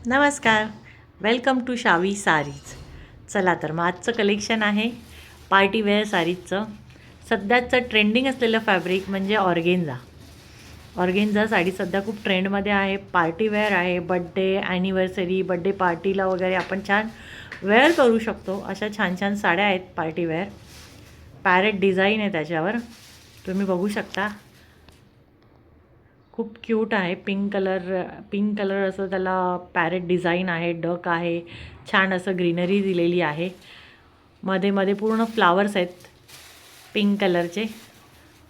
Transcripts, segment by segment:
नमस्कार. Welcome to Shavi Sarees. चला तर मग आजचं कलेक्शन आहे पार्टीवेअर साडीजचं. सध्याचं ट्रेंडिंग असलेलं फॅब्रिक म्हणजे ऑर्गेन्झा. ऑर्गेन्झा साडी सध्या खूप ट्रेंडमध्ये आहे. पार्टीवेअर आहे. बड्डे, ॲनिव्हर्सरी, बड्डे पार्टीला वगैरे आपण छान वेअर करू शकतो. अशा छान छान साड्या आहेत पार्टीवेअर. पॅरेट डिझाईन आहे त्याच्यावर, तुम्ही बघू शकता. खूप क्यूट आहे. पिंक कलर असं त्याला पॅरेट डिझाईन आहे. डक आहे. छान असं ग्रीनरी दिलेली आहे. मध्ये मध्ये पूर्ण फ्लावर्स आहेत पिंक कलरचे.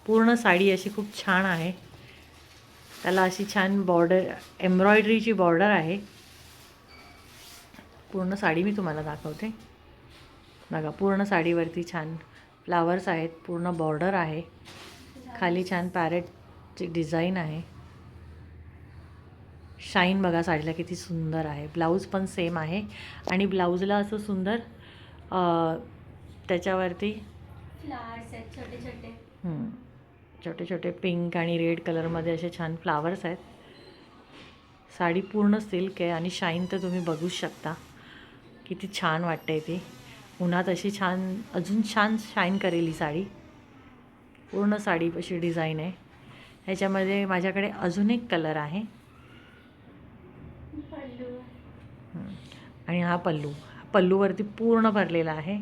पूर्ण साडी अशी खूप छान आहे. त्याला अशी छान बॉर्डर, एम्ब्रॉयडरीची बॉर्डर आहे. पूर्ण साडी मी तुम्हाला दाखवते. बघा, पूर्ण साडीवरती छान फ्लावर्स आहेत. पूर्ण बॉर्डर आहे. खाली छान पॅरेटची डिझाईन आहे. शाईन बघा साडीला किती सुंदर आहे. ब्लाऊज पण सेम आहे आणि ब्लाऊजला असं सुंदर त्याच्यावरती फ्लावर्स आहेत छोटे छोटे. छोटे छोटे पिंक आणि रेड कलरमध्ये असे छान फ्लावर्स आहेत. साडी पूर्ण सिल्क आहे आणि शाईन तर तुम्ही बघूच शकता किती छान वाटते ती. उन्हात अशी छान अजून छान शाईन करेल ही साडी. पूर्ण साडी अशी डिझाईन आहे. ह्याच्यामध्ये माझ्याकडे अजून एक कलर आहे आणि हा पल्लूवरती पूर्ण भरलेला आहे.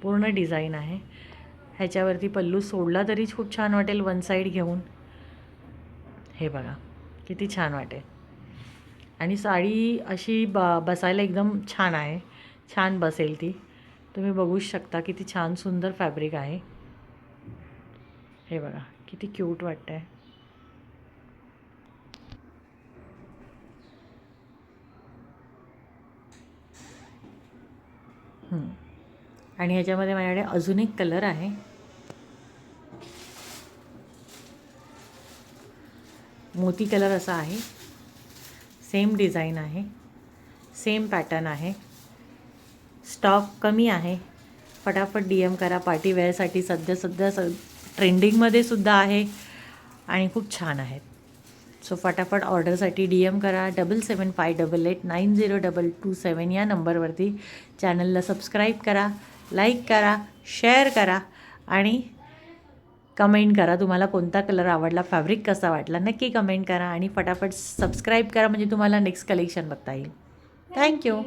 पूर्ण डिझाईन आहे. ह्याच्यावरती पल्लू सोडला तरी खूप छान वाटेल वन साईड घेऊन. हे बघा किती छान वाटेल. आणि साडी अशी बसायला एकदम छान आहे. छान बसेल ती. तुम्ही बघूच शकता किती छान सुंदर फॅब्रिक आहे. हे बघा किती क्यूट वाटतं आहे. आणि ह्याच्यामध्ये माझ्याकडे अजून एक कलर आहे. मोती कलर असा आहे. सेम डिझाईन आहे. सेम पॅटर्न आहे. स्टॉक कमी आहे. फटाफट DM करा. पार्टीवेअरसाठी सध्या ट्रेंडिंगमध्ये सुद्धा आहे आणि खूप छान आहेत. सो फटाफट ऑर्डरसाठी DM करा. 7758890227 या नंबरवरती. चॅनलला सबस्क्राईब करा, लाईक करा, शेअर करा आणि कमेंट करा तुम्हाला कोणता कलर आवडला, फॅब्रिक कसा वाटला. नक्की कमेंट करा आणि फटाफट सबस्क्राईब करा म्हणजे तुम्हाला नेक्स्ट कलेक्शन बघता येईल. थँक्यू.